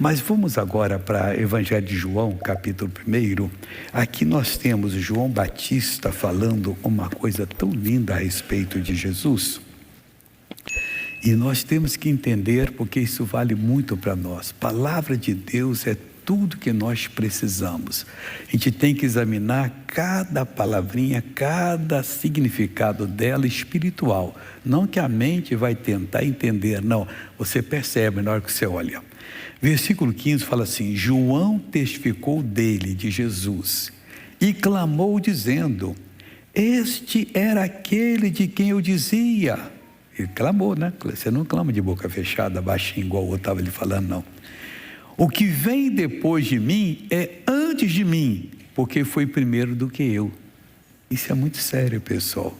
Mas vamos agora para o Evangelho de João, capítulo 1. Aqui nós temos João Batista falando uma coisa tão linda a respeito de Jesus. E nós temos que entender, porque isso vale muito para nós. Palavra de Deus é tudo que nós precisamos. A gente tem que examinar cada palavrinha, cada significado dela espiritual. Não que a mente vai tentar entender, não. Você percebe na hora que você olha. Versículo 15 fala assim: João testificou dele, de Jesus, e clamou dizendo: este era aquele de quem eu dizia. Ele clamou, né? Você não clama de boca fechada, baixinho, igual o outro estava ali falando, não. O que vem depois de mim é antes de mim, porque foi primeiro do que eu. Isso é muito sério, pessoal.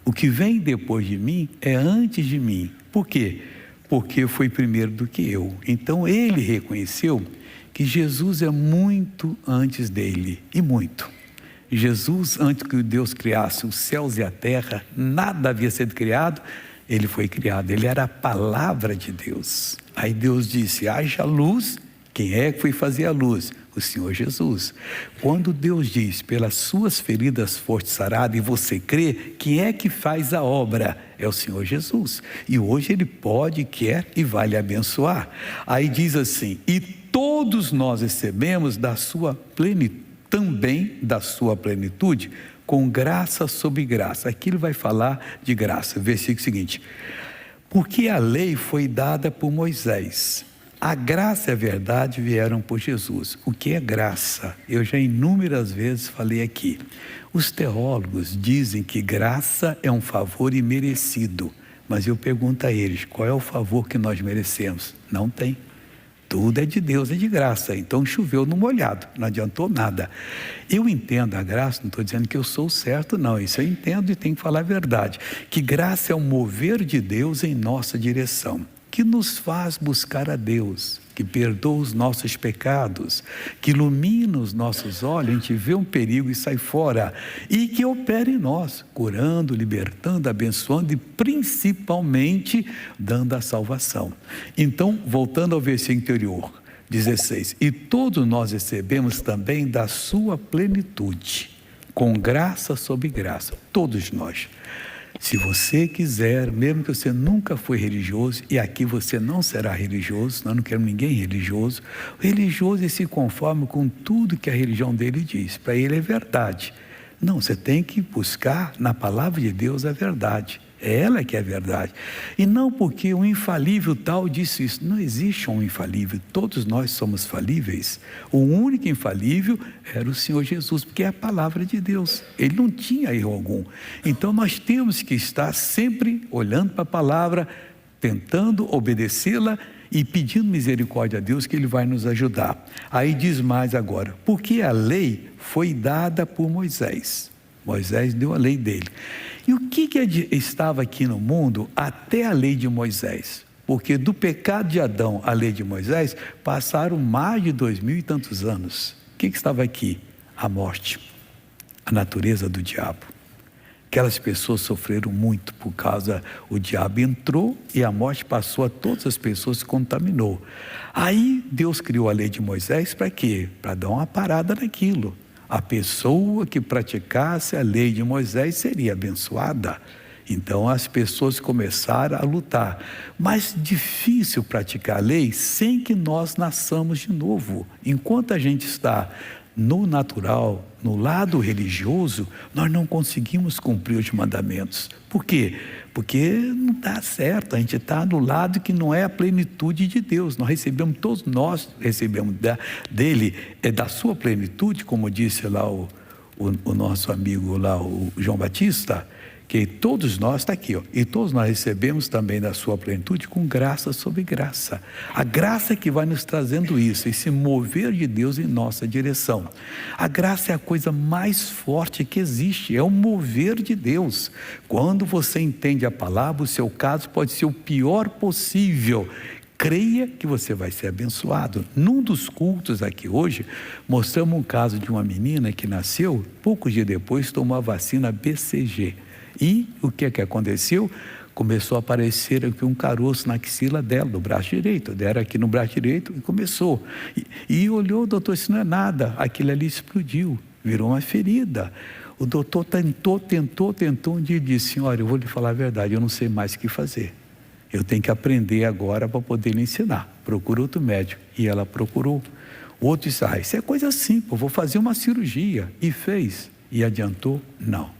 O que vem depois de mim é antes de mim. Por quê? Porque foi primeiro do que eu. Então ele reconheceu que Jesus é muito antes dele, e muito. Jesus, antes que Deus criasse os céus e a terra, nada havia sido criado, ele foi criado, ele era a palavra de Deus. Aí Deus disse: haja luz. Quem é que foi fazer a luz? O Senhor Jesus. Quando Deus diz: pelas suas feridas foste sarado, e você crê, quem é que faz a obra? É o Senhor Jesus. E hoje Ele pode, quer e vai lhe abençoar. Aí diz assim: e todos nós recebemos da sua plenitude, também da sua plenitude, com graça sobre graça. Aqui ele vai falar de graça. Versículo seguinte: porque a lei foi dada por Moisés, a graça e a verdade vieram por Jesus. O que é graça? Eu já inúmeras vezes falei aqui. Os teólogos dizem que graça é um favor imerecido, mas eu pergunto a eles: qual é o favor que nós merecemos? Não tem. Tudo é de Deus, é de graça. Então choveu no molhado, não adiantou nada. Eu entendo a graça, não estou dizendo que eu sou certo, não. Isso eu entendo e tenho que falar a verdade. Que graça é o mover de Deus em nossa direção, que nos faz buscar a Deus, que perdoa os nossos pecados, que ilumina os nossos olhos, a gente vê um perigo e sai fora, e que opera em nós, curando, libertando, abençoando e principalmente dando a salvação. Então, voltando ao versículo anterior, 16: e todos nós recebemos também da sua plenitude, com graça sobre graça, todos nós. Se você quiser, mesmo que você nunca foi religioso, e aqui você não será religioso, nós não queremos ninguém religioso. O religioso, ele se conforma com tudo que a religião dele diz. Para ele é verdade. Não, você tem que buscar na palavra de Deus a verdade. É ela que é a verdade. E não porque um infalível tal disse isso. Não existe um infalível. Todos nós somos falíveis. O único infalível era o Senhor Jesus, porque é a palavra de Deus. Ele não tinha erro algum. Então nós temos que estar sempre olhando para a palavra, tentando obedecê-la e pedindo misericórdia a Deus, que Ele vai nos ajudar. Aí diz mais agora: porque a lei foi dada por Moisés. Moisés deu a lei dele. E o que estava aqui no mundo até a lei de Moisés? Porque do pecado de Adão à lei de Moisés passaram mais de 2000 e tantos anos. O que estava aqui? A morte, a natureza do diabo. Aquelas pessoas sofreram muito por causa, o diabo entrou e a morte passou a todas as pessoas, se contaminou. Aí Deus criou a lei de Moisés para quê? Para dar uma parada naquilo. A pessoa que praticasse a lei de Moisés seria abençoada. Então as pessoas começaram a lutar. Mas difícil praticar a lei sem que nós nasçamos de novo. Enquanto a gente está no natural, no lado religioso, nós não conseguimos cumprir os mandamentos. Por quê? Porque não dá certo, a gente está no lado que não é a plenitude de Deus. Nós recebemos, todos nós recebemos dele, é da sua plenitude, como disse lá o nosso amigo lá, o João Batista, que todos nós, está aqui, ó, e todos nós recebemos também da sua plenitude com graça sobre graça. A graça é que vai nos trazendo isso, esse mover de Deus em nossa direção. A graça é a coisa mais forte que existe, é o mover de Deus. Quando você entende a palavra, o seu caso pode ser o pior possível. Creia que você vai ser abençoado. Num dos cultos aqui hoje, mostramos um caso de uma menina que nasceu, poucos dias depois tomou a vacina BCG. E o que é que aconteceu? Começou a aparecer aqui um caroço na axila dela, no braço direito. Deram aqui no braço direito e começou. E olhou, doutor, isso não é nada. Aquilo ali explodiu, virou uma ferida. O doutor tentou. Um dia disse: senhora, eu vou lhe falar a verdade, eu não sei mais o que fazer. Eu tenho que aprender agora para poder lhe ensinar. Procura outro médico. E ela procurou. O outro disse: isso é coisa simples, vou fazer uma cirurgia. E fez. E adiantou? Não.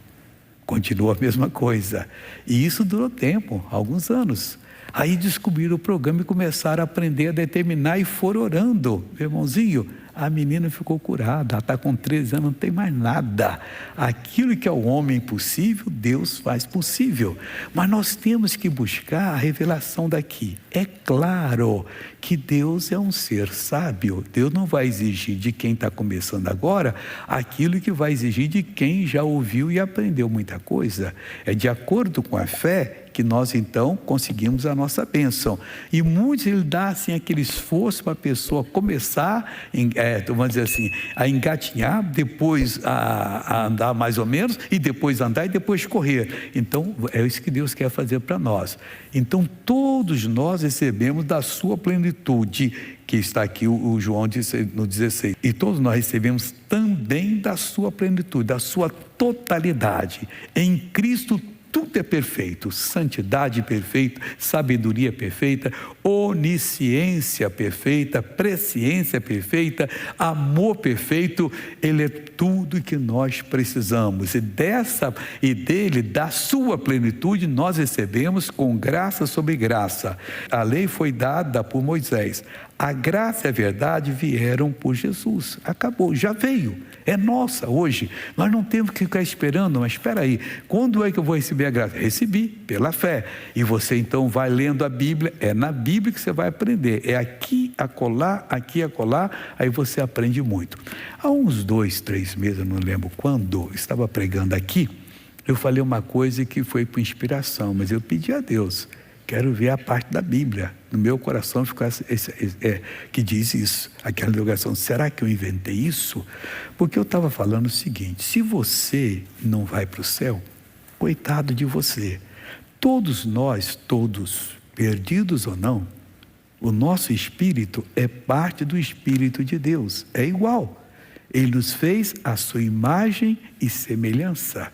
Continuou a mesma coisa. E isso durou tempo, alguns anos. Aí descobriram o programa e começaram a aprender a determinar e foram orando. Meu irmãozinho, a menina ficou curada, ela está com 13 anos, não tem mais nada. Aquilo que é o homem impossível, Deus faz possível. Mas nós temos que buscar a revelação daqui. É claro que Deus é um ser sábio. Deus não vai exigir de quem está começando agora aquilo que vai exigir de quem já ouviu e aprendeu muita coisa. É de acordo com a fé que nós então conseguimos a nossa bênção. E muitos ele dá assim aquele esforço para a pessoa começar, vamos dizer assim, a engatinhar, depois a andar mais ou menos, e depois andar e depois correr. Então é isso que Deus quer fazer para nós. Então todos nós recebemos da sua plenitude, que está aqui o João disse no 16. E todos nós recebemos também da sua plenitude, da sua totalidade. Em Cristo tudo é perfeito, santidade perfeita, sabedoria perfeita, onisciência perfeita, presciência perfeita, amor perfeito. Ele é tudo que nós precisamos. E dele, da sua plenitude, nós recebemos com graça sobre graça. A lei foi dada por Moisés. A graça e a verdade vieram por Jesus. Acabou, já veio. É nossa hoje. Nós não temos que ficar esperando, mas espera aí, quando é que eu vou receber a graça? Recebi, pela fé. E você então vai lendo a Bíblia, é na Bíblia que você vai aprender. É aqui, acolá, aí você aprende muito. Há uns 2, 3 meses, eu não lembro quando, eu estava pregando aqui, eu falei uma coisa que foi por inspiração, mas eu pedi a Deus, quero ver a parte da Bíblia, no meu coração ficar que diz isso, aquela interrogação, será que eu inventei isso? Porque eu estava falando o seguinte, se você não vai para o céu, coitado de você. Todos nós, todos, perdidos ou não, o nosso espírito é parte do Espírito de Deus, é igual. Ele nos fez a sua imagem e semelhança.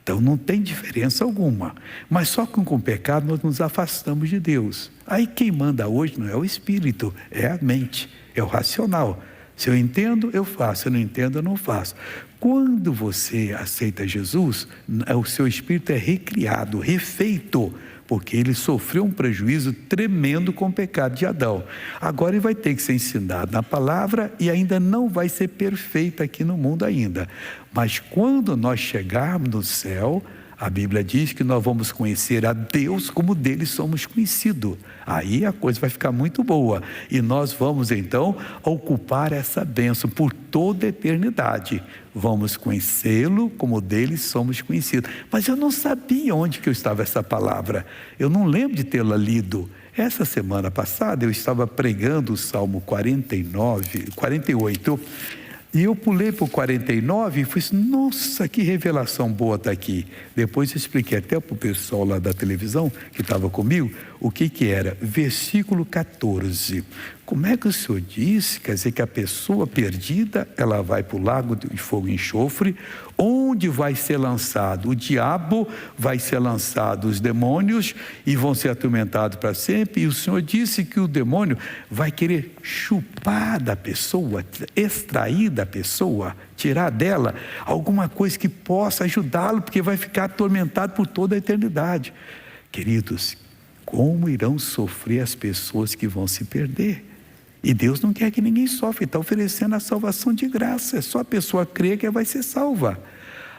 Então não tem diferença alguma, mas só que com o pecado nós nos afastamos de Deus. Aí quem manda hoje não é o espírito, é a mente, é o racional. Se eu entendo, eu faço, se eu não entendo, eu não faço. Quando você aceita Jesus, o seu espírito é recriado, refeito, porque ele sofreu um prejuízo tremendo com o pecado de Adão. Agora ele vai ter que ser ensinado na palavra e ainda não vai ser perfeito aqui no mundo ainda. Mas quando nós chegarmos no céu, a Bíblia diz que nós vamos conhecer a Deus como dele somos conhecidos. Aí a coisa vai ficar muito boa. E nós vamos então ocupar essa bênção por toda a eternidade. Vamos conhecê-lo como dele somos conhecidos. Mas eu não sabia onde que eu estava essa palavra. Eu não lembro de tê-la lido. Essa semana passada eu estava pregando o Salmo 48. E eu pulei para o 49 e falei assim, nossa, que revelação boa está aqui. Depois eu expliquei até para o pessoal lá da televisão, que estava comigo, o que era. Versículo 14. Como é que o Senhor disse? Quer dizer que a pessoa perdida, ela vai para o lago de fogo e enxofre, onde vai ser lançado o diabo, vai ser lançado os demônios e vão ser atormentados para sempre. E o Senhor disse que o demônio vai querer chupar da pessoa, extrair da pessoa, tirar dela alguma coisa que possa ajudá-lo, porque vai ficar atormentado por toda a eternidade. Queridos, como irão sofrer as pessoas que vão se perder? E Deus não quer que ninguém sofra, Ele está oferecendo a salvação de graça, é só a pessoa crer que vai ser salva.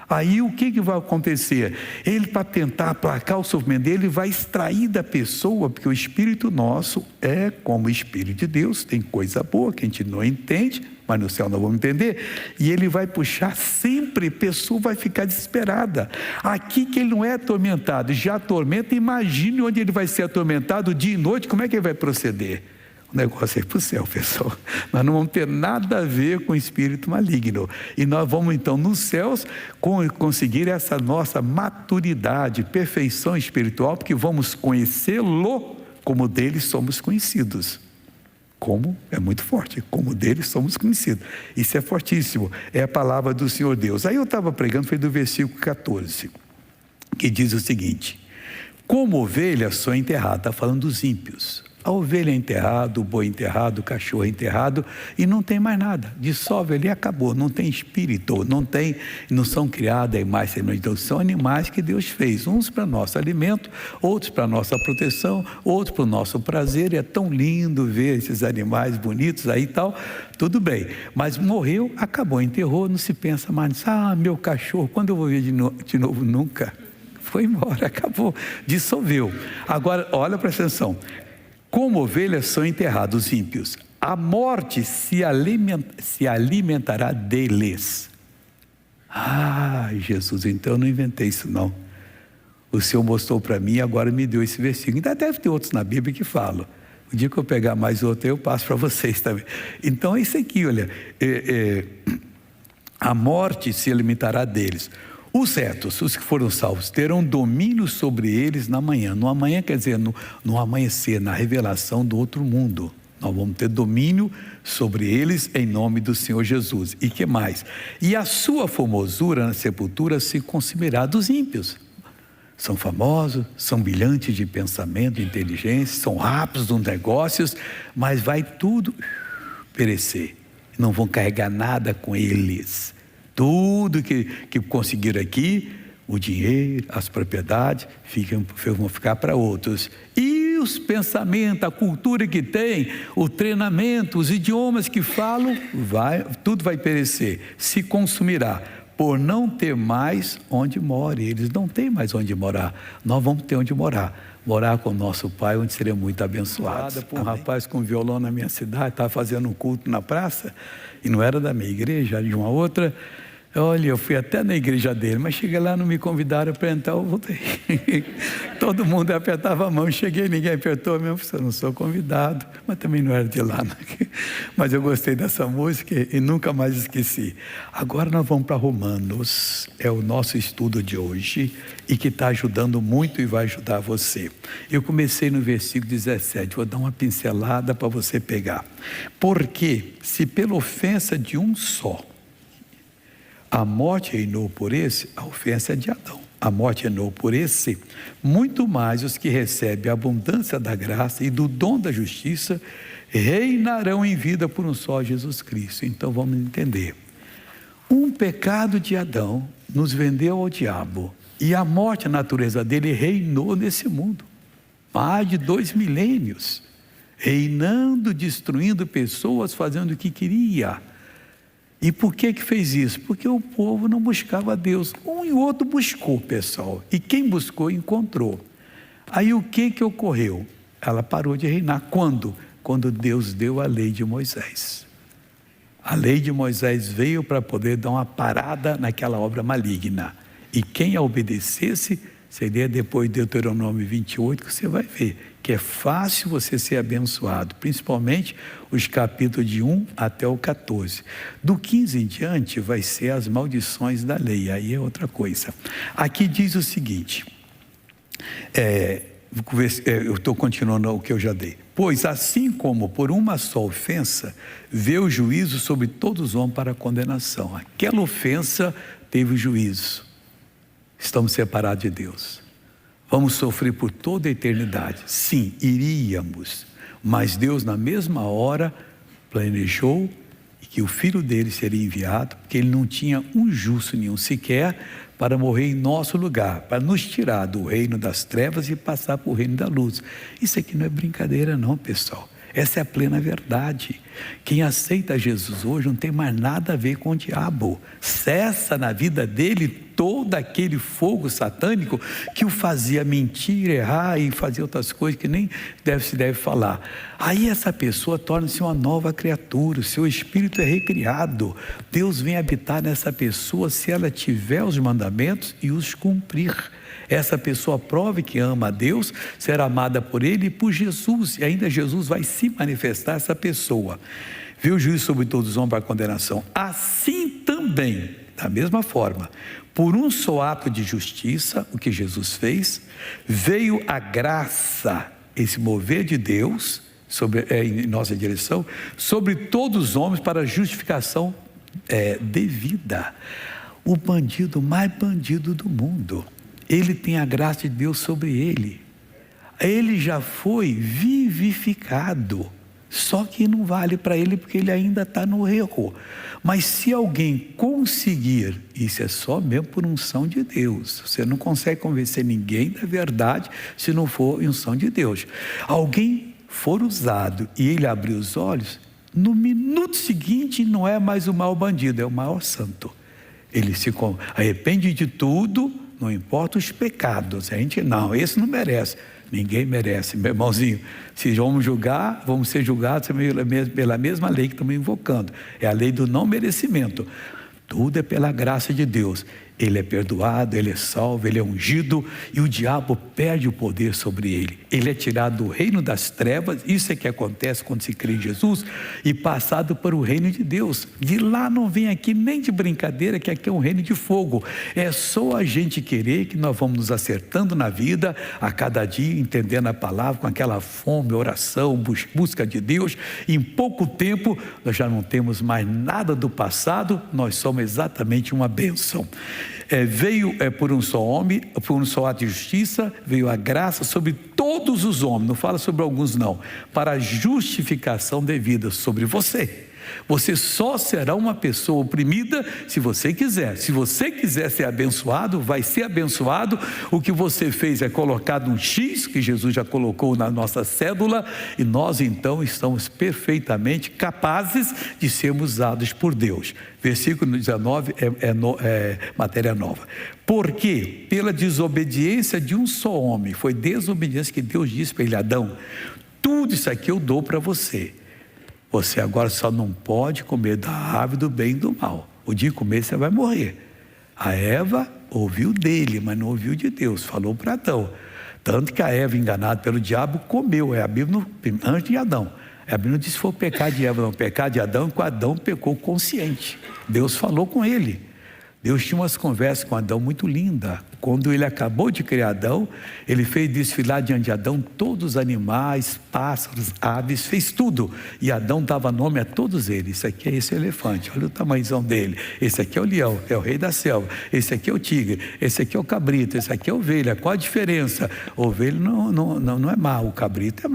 Aí o que vai acontecer? Ele, para tentar aplacar o sofrimento dele, vai extrair da pessoa, porque o espírito nosso é como o Espírito de Deus, tem coisa boa que a gente não entende, mas no céu nós vamos entender, e ele vai puxar sempre, a pessoa vai ficar desesperada. Aqui que ele não é atormentado, já atormenta, imagine onde ele vai ser atormentado dia e noite, como é que ele vai proceder? o negócio é ir para o céu, pessoal. Nós não vamos ter nada a ver com o espírito maligno. E nós vamos então nos céus conseguir essa nossa maturidade, perfeição espiritual, porque vamos conhecê-lo como dele somos conhecidos. Como é muito forte, como dele somos conhecidos. Isso é fortíssimo, é a palavra do Senhor Deus. Aí eu estava pregando, foi do versículo 14, que diz o seguinte: como ovelha sou enterrado, está falando dos ímpios. A ovelha é enterrada, o boi é enterrado, o cachorro é enterrado e não tem mais nada, dissolve ali e acabou, não tem espírito, não são criadas a imagem e semelhança. Então são animais que Deus fez, uns para nosso alimento, outros para nossa proteção, outros para o nosso prazer. E é tão lindo ver esses animais bonitos aí e tal, tudo bem, mas morreu, acabou, enterrou, não se pensa mais nisso. Meu cachorro, quando eu vou ver de novo? Nunca, foi embora, acabou, dissolveu. Agora, olha, presta atenção. Como ovelhas são enterrados os ímpios, a morte se alimentará deles. Jesus, então eu não inventei isso não. O Senhor mostrou para mim e agora me deu esse versículo. Ainda deve ter outros na Bíblia que falam. O dia que eu pegar mais outro, eu passo para vocês também. Então é isso aqui, olha. A morte se alimentará deles. Os retos, os que foram salvos, terão domínio sobre eles na manhã. No amanhã quer dizer no amanhecer, na revelação do outro mundo. Nós vamos ter domínio sobre eles em nome do Senhor Jesus. E que mais? E a sua formosura na sepultura se consumirá dos ímpios. São famosos, são brilhantes de pensamento, de inteligência, são rápidos nos negócios, mas vai tudo perecer. Não vão carregar nada com eles. Tudo que conseguiram aqui, o dinheiro, as propriedades, vão ficar para outros. E os pensamentos, a cultura que tem, o treinamento, os idiomas que falam, tudo vai perecer, se consumirá, por não ter mais onde mora. Eles não têm mais onde morar, nós vamos ter onde morar com o nosso Pai, onde seremos muito abençoados. Um rapaz com violão na minha cidade, estava fazendo um culto na praça, e não era da minha igreja, era de uma outra. Olha, eu fui até na igreja dele, mas cheguei lá, não me convidaram para entrar, eu voltei. Todo mundo apertava a mão, cheguei, ninguém apertou mesmo, eu não sou convidado, mas também não era de lá. Mas eu gostei dessa música e nunca mais esqueci. Agora nós vamos para Romanos, é o nosso estudo de hoje e que está ajudando muito e vai ajudar você. Eu comecei no versículo 17, vou dar uma pincelada para você pegar. Porque se pela ofensa de um só, a morte reinou por esse, a ofensa é de Adão. A morte reinou por esse, muito mais os que recebem a abundância da graça e do dom da justiça reinarão em vida por um só Jesus Cristo. Então vamos entender. Um pecado de Adão nos vendeu ao diabo e a morte, a natureza dele, reinou nesse mundo. Mais de 2 milênios, reinando, destruindo pessoas, fazendo o que queria. E por que fez isso? Porque o povo não buscava Deus. Um e outro buscou, pessoal. E quem buscou, encontrou. Aí o que ocorreu? Ela parou de reinar. Quando? Quando Deus deu a lei de Moisés. A lei de Moisés veio para poder dar uma parada naquela obra maligna. E quem a obedecesse, seria depois de Deuteronômio 28, que você vai ver que é fácil você ser abençoado, principalmente os capítulos de 1 até o 14. Do 15 em diante vai ser as maldições da lei, aí é outra coisa. Aqui diz o seguinte, eu estou continuando o que eu já dei. Pois assim como por uma só ofensa veio o juízo sobre todos os homens para a condenação. Aquela ofensa teve o juízo. Estamos separados de Deus. Vamos sofrer por toda a eternidade. Sim, iríamos. Mas Deus, na mesma hora, planejou que o filho dele seria enviado, porque ele não tinha um justo nenhum sequer para morrer em nosso lugar, para nos tirar do reino das trevas e passar para o reino da luz. Isso aqui não é brincadeira não, pessoal. Essa é a plena verdade. Quem aceita Jesus hoje não tem mais nada a ver com o diabo. Cessa na vida dele todo aquele fogo satânico que o fazia mentir, errar e fazer outras coisas que nem se deve falar. Aí essa pessoa torna-se uma nova criatura, o seu espírito é recriado. Deus vem habitar nessa pessoa se ela tiver os mandamentos e os cumprir. Essa pessoa prove que ama a Deus, será amada por Ele e por Jesus, e ainda Jesus vai se manifestar essa pessoa. Viu o juízo sobre todos os homens para a condenação. Assim também, da mesma forma, por um só ato de justiça, o que Jesus fez, veio a graça, esse mover de Deus em nossa direção, sobre todos os homens para justificação devida. O bandido mais bandido do mundo, ele tem a graça de Deus sobre ele. Ele já foi vivificado, só que não vale para ele porque ele ainda está no erro. Mas se alguém conseguir, isso é só mesmo por unção de Deus. Você não consegue convencer ninguém da verdade se não for unção de Deus. Alguém for usado e ele abrir os olhos, no minuto seguinte não é mais o maior bandido, é o maior santo. Ele se arrepende de tudo, não importa os pecados. A gente não, esse não merece. Ninguém merece, meu irmãozinho. Se vamos julgar, vamos ser julgados pela mesma lei que estamos invocando. É a lei do não merecimento. Tudo é pela graça de Deus. Ele é perdoado, ele é salvo, ele é ungido, e o diabo perde o poder sobre ele. Ele é tirado do reino das trevas, isso é que acontece quando se crê em Jesus, e passado para o reino de Deus. De lá não vem aqui nem de brincadeira, que aqui é um reino de fogo. É só a gente querer que nós vamos nos acertando na vida, a cada dia, entendendo a palavra, com aquela fome, oração, busca de Deus. Em pouco tempo, nós já não temos mais nada do passado, nós somos exatamente uma bênção. Veio por um só homem, por um só ato de justiça, veio a graça sobre todos os homens, não fala sobre alguns não, para a justificação devida sobre você. Você só será uma pessoa oprimida se você quiser. Se você quiser ser abençoado, vai ser abençoado. O que você fez é colocado um X, que Jesus já colocou na nossa cédula, e nós então estamos perfeitamente capazes de sermos usados por Deus. Versículo 19 é matéria nova. Porque pela desobediência de um só homem, foi desobediência que Deus disse para ele: Adão, tudo isso aqui eu dou para você. Você agora só não pode comer da árvore do bem e do mal. O dia que comer você vai morrer. A Eva ouviu dele, mas não ouviu de Deus. Falou para Adão. Tanto que a Eva, enganada pelo diabo, comeu. É a Bíblia antes de Adão. A Bíblia não diz que foi o pecado de Eva, não. O pecado de Adão, que Adão pecou consciente. Deus falou com ele. Deus tinha umas conversas com Adão muito lindas. Quando ele acabou de criar Adão, ele fez desfilar diante de Adão todos os animais, pássaros, aves, fez tudo. E Adão dava nome a todos eles. Esse aqui é esse elefante, olha o tamanhozão dele. Esse aqui é o leão, é o rei da selva. Esse aqui é o tigre, esse aqui é o cabrito, esse aqui é a ovelha. Qual a diferença? A ovelha não é mau, o cabrito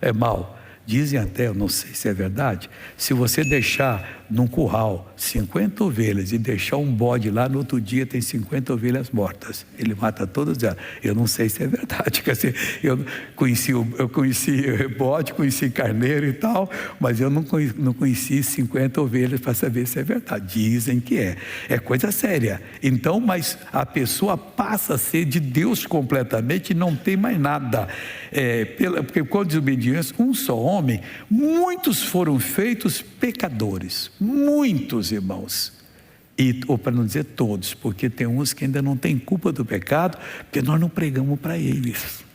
é mau. Dizem até, eu não sei se é verdade, se você deixar num curral 50 ovelhas e deixar um bode lá, no outro dia tem 50 ovelhas mortas. Ele mata todas elas. Eu não sei se é verdade. Quer dizer, eu conheci bode, conheci carneiro e tal, mas eu não conheci 50 ovelhas para saber se é verdade. Dizem que é. É coisa séria. Então, mas a pessoa passa a ser de Deus completamente e não tem mais nada. Porque com a desobediência, um só homem, muitos foram feitos pecadores. Muitos, irmãos. Ou para não dizer todos, porque tem uns que ainda não têm culpa do pecado, porque nós não pregamos para eles.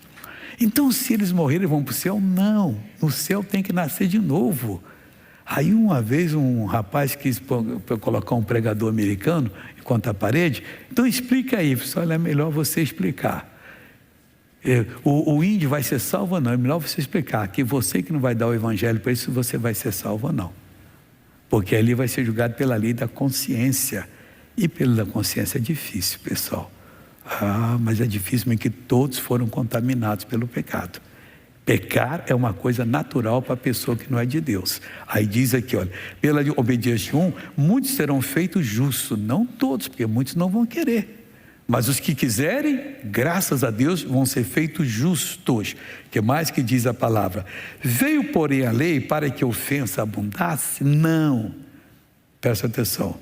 Então, se eles morrerem, vão para o céu? Não. No céu tem que nascer de novo. Aí uma vez um rapaz quis colocar um pregador americano contra a parede. Então explica aí. Olha, é melhor você explicar. O índio vai ser salvo ou não? É melhor você explicar que você que não vai dar o evangelho para isso, você vai ser salvo ou não. Porque ali vai ser julgado pela lei da consciência. E pela consciência é difícil, pessoal. Mas é difícil, porque todos foram contaminados pelo pecado. Pecar é uma coisa natural para a pessoa que não é de Deus. Aí diz aqui, olha, pela obediência de um, muitos serão feitos justos. Não todos, porque muitos não vão querer. Mas os que quiserem, graças a Deus, vão ser feitos justos. Que mais que diz a palavra? Veio, porém, a lei para que a ofensa abundasse? Não. Presta atenção.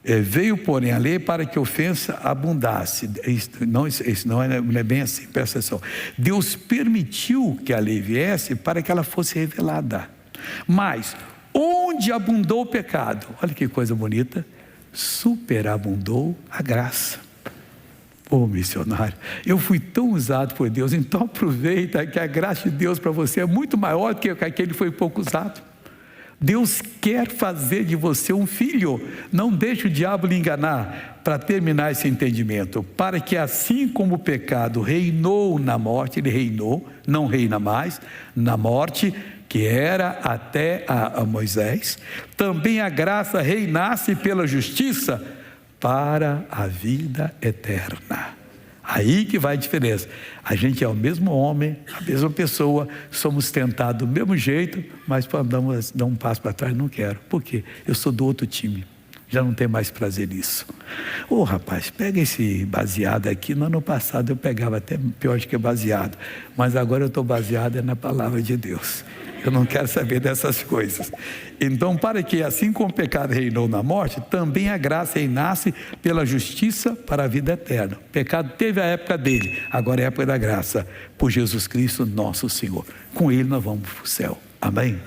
Veio, porém, a lei para que a ofensa abundasse. Isso não é bem assim, presta atenção. Deus permitiu que a lei viesse para que ela fosse revelada. Mas, onde abundou o pecado? Olha que coisa bonita. Superabundou a graça. Ô missionário, eu fui tão usado por Deus, então aproveita que a graça de Deus para você é muito maior do que aquele que foi pouco usado. Deus quer fazer de você um filho. Não deixe o diabo lhe enganar. Para terminar esse entendimento, para que assim como o pecado reinou na morte, ele reinou, não reina mais, na morte, que era até a Moisés, também a graça reinasse pela justiça para a vida eterna. Aí que vai a diferença. A gente é o mesmo homem, a mesma pessoa, somos tentados do mesmo jeito, mas andamos, dar um passo para trás, não quero. Por quê? Eu sou do outro time, já não tenho mais prazer nisso. Ô rapaz, pega esse baseado aqui. No ano passado eu pegava até pior do que baseado, mas agora eu estou baseado na palavra de Deus. Eu não quero saber dessas coisas. Então, para que assim como o pecado reinou na morte, também a graça reinasse pela justiça para a vida eterna. O pecado teve a época dele, agora é a época da graça, por Jesus Cristo nosso Senhor. Com ele nós vamos para o céu. Amém?